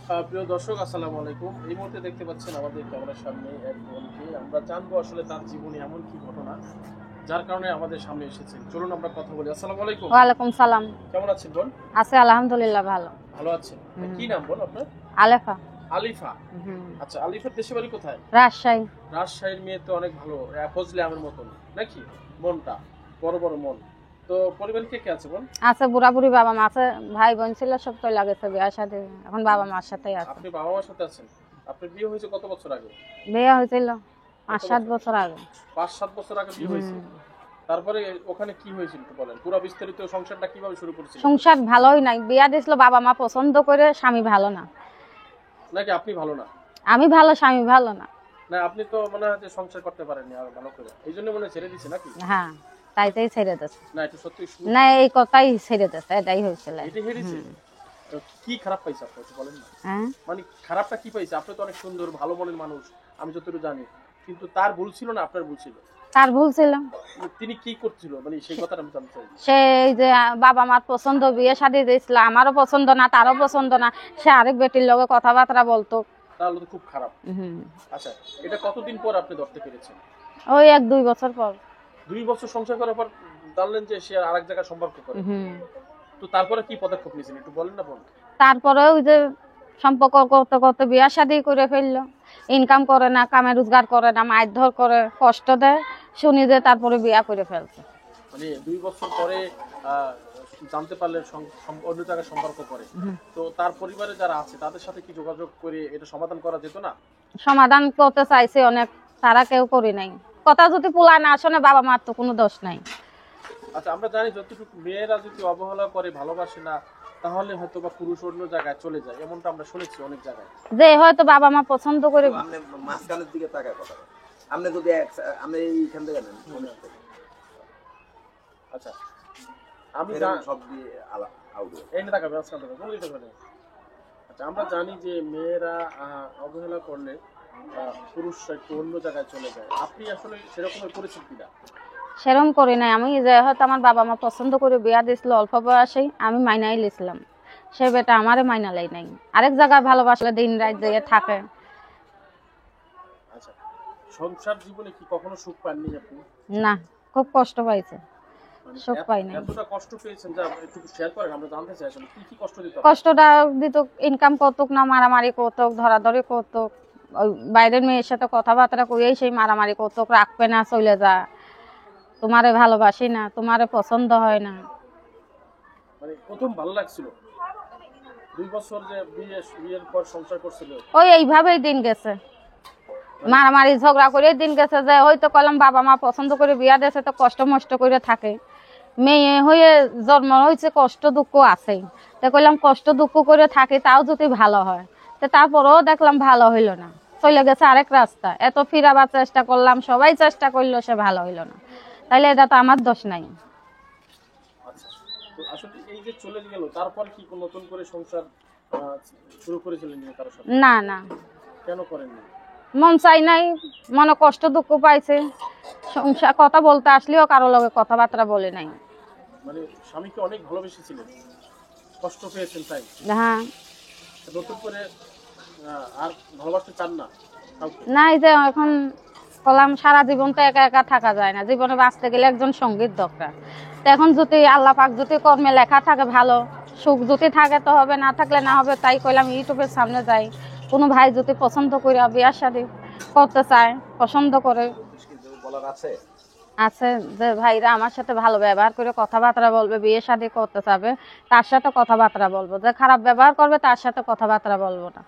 প্রিয় দর্শক, আসসালামু আলাইকুম। এই মুহূর্তে দেখতে পাচ্ছেন আমাদের ক্যামেরার সামনে এক বোনকে। আমরা জানবো আসলে তার জীবনে এমন কি ঘটনা যার কারণে আমাদের সামনে এসেছেন। চলুন আমরা কথা বলি। আসসালামু আলাইকুম। ওয়ালাইকুম সালাম। কেমন আছেন বোন? আছে আলহামদুলিল্লাহ, ভালো। ভালো আছেন? কি নাম বোন আপনার? আলেফা। আলিফা। আচ্ছা, আলিফার দেশে বাড়ি কোথায়? রাজশাহী। রাজশাহীর মেয়ে তো অনেক ভালো, ফজলে আমের মতন নাকি? মনটা বড় বড় মন। তো পরিবারে কে কে আছে বোন? আছে বুড়া বুড়ি, বাবা মা আছে, ভাই বোন ছিল, সব তো লাগেছে বিয়ার সাথে। এখন বাবা মার সাথেই আছে। আপনি বাবা মার সাথে আছেন? আপনার বিয়ে হয়েছে কত বছর আগে? বিয়ে হয়েছিল 5-7 বছর আগে। 5-7 বছর আগে বিয়ে হয়েছে। তারপরে ওখানে কি হয়েছিল একটু বলেন, পুরো বিস্তারিত সংসারটা কিভাবে শুরু করেছিলেন? সংসার ভালোই নাই, বিয়া দিছিল বাবা মা পছন্দ করে, স্বামী ভালো না। নাকি আপনি ভালো না? আমি ভালো, স্বামী ভালো না। না, আপনি তো মনে হয় যে সংসার করতে পারেননি আর ভালো করে, এই জন্য মনে হয় ছেড়ে দিছে নাকি? হ্যাঁ, তাইতেই ছেড়ে দিছে। না, এটা সত্যি না, এই কথাই ছেড়ে দিছে, এটাই হয়েছিল। এটা হেরেছে। তো কি খারাপ পাইছে আপনি একটু বলেন না? হ্যাঁ, মানে খারাপটা কি পাইছে? আপনি তো অনেক সুন্দর ভালো মনের মানুষ, আমি যতটুকু জানি। কিন্তু তার ভুল ছিল না আপনার ভুল ছিল? তার ভুল ছিল। তিনি কি করছিল মানে সেই কথাটা আমি জানতে চাই। সেই যে বাবা মার পছন্দ, বিয়ে শাদী দিয়েছিল, আমারও পছন্দ না, তারও পছন্দ না, সে আরেক বেটির লগে কথাবার্তা বলতো। তাহলে তো খুব খারাপ। আচ্ছা, এটা কতদিন পর আপনি ধরতে পেরেছেন? ওই 1-2 বছর পর। 2 বছর সংসার করার পর জানলেন যে সে আরেক জায়গায় সম্পর্ক করে। তো তারপরে কি পদক্ষেপ নিয়েছেন একটু বলেন না বোন? তারপরে ওই যে সম্পর্ক করতে করতে বিয়া শাদী করে ফেললো। ইনকাম করে না, কামে রোজগার করে না, মারধর করে, কষ্ট দেয়, শুনি যে তারপরে বিয়া করে ফেলছে। মানে 2 বছর পরে জানতে পারলেন অন্য জায়গায় সম্পর্ক করে। তো তার পরিবারে যারা আছে তাদের সাথে কি যোগাযোগ করে এটা সমাধান করা যেত না? সমাধান করতে চাইছে অনেক, তারা কেউ করি নাই। কথা যদি পোলা না শোনে, বাবা মার তো কোনো দোষ নাই। আচ্ছা, আমরা জানি যতটুকু মেয়েরা যদি অবহেলা করে, ভালোবাসে না, তাহলে হয়তো বা পুরুষ অন্য জায়গায় চলে যায়, এমনটা আমরা শুনেছি অনেক জায়গায়। যে হয়তো বাবা মা পছন্দ করে। আপনি মাঝখানের দিকে তাকায় কথা বলেন। আপনি যদি আপনি এইখান থেকে নেন, আচ্ছা, আমি সব দিয়ে আউট এই না তাকাবে আজকাল থেকে কোনো দিতে পারে। আচ্ছা, আমরা জানি যে মেয়েরা অবহেলা করলে পুরুষরা একটু অন্য জায়গায় চলে যায়। আপনি আসলে সেরকমের করেছেন কিনা? সেরকম করি নাই আমি, যে হয়তো আমার বাবা মা পছন্দ করে বিয়া দিয়েছিল অল্প বয়সেই, আমি মাইনাই লিছিলাম, সে বেটা আমারে মাইনা লাই নাই, আরেক জায়গায় ভালোবাসলে দিন রাত যেয়ে থাকে। আচ্ছা, সংসার জীবনে কি কখনো সুখ পাননি আপনি? না, খুব কষ্ট পাইছে, মানে সুখ পাই নাই। এতটা কষ্ট পেয়েছেন যে একটু শেয়ার করেন, আমরা জানতে চাই আসলে কি কি কষ্ট দিত। কষ্টটা দিত, ইনকাম করতুক না, মারামারি করতুক, ধরাধরি করতুক, ওই বাইরের মেয়ের সাথে কথাবার্তা কইয়াই সেই মারামারি করতুক, রাখবে না, চলে যা, তোমারে ভালোবাসি না, তোমারে পছন্দ হয় না। মানে প্রথম ভালো লাগছিল, 2 বছর যে বিয়ের পর সংসার করছিল, ওই এইভাবেই দিন গেছে, মারামারি ঝগড়া করে দিন গেছে। যে হয়তো কলম বাবা মা পছন্দ করে বিয়া দিয়েছে, তো কষ্ট মষ্ট করে থাকে, মেয়ে হয়ে জন্ম হয়েছে, কষ্ট দুঃখ আছেই, তো কইলাম কষ্ট দুঃখ করে থাকি, তাও যদি ভালো হয়। তো তারপরেও দেখলাম ভালো হইলো না, চলে গেছে আরেক রাস্তা। এত ফিরাবার চেষ্টা করলাম, সবাই চেষ্টা করলো, সে ভালো হইলো না, তাইলে এটা তো আমার দোষ নাই। আচ্ছা, তো আসলে এই যে চলে গেল, তারপর কি নতুন করে সংসার শুরু করেছিলেন কারোর সাথে? না না, কেন করেননি? মন চাই নাই, মনে কষ্ট দুঃখ পাইছে, সংসার কথা বলতে আসলেও কারো লগে কথাবার্তা বলে নাই। মানে স্বামীকে অনেক ভালোবেসেছিলেন, কষ্ট পেয়েছেন তাই? হ্যাঁ। নতুন করে আর ভালোবাসতে চান না কাউকে? না, এই যে এখন বললাম সারা জীবন তো একা একা থাকা যায় না, জীবনে বাঁচতে গেলে একজন সঙ্গীত দরকার। তো এখন যদি আল্লাহ পাক যদি কর্মে লেখা থাকে ভালো, সুখ যদি থাকে তো হবে, না থাকলে না হবে। তাই কইলাম ইউটিউবের সামনে যাই, কোনো ভাই যদি পছন্দ করে বিয়ার শাদী করতে চায়, পছন্দ করে, বলার আছে আছে যে ভাইরা আমার সাথে ভালো ব্যবহার করে কথাবার্তা বলবে, বিয়ে শাদী করতে চাবে, তার সাথে কথাবার্তা বলবো। যে খারাপ ব্যবহার করবে তার সাথে কথাবার্তা বলবো না।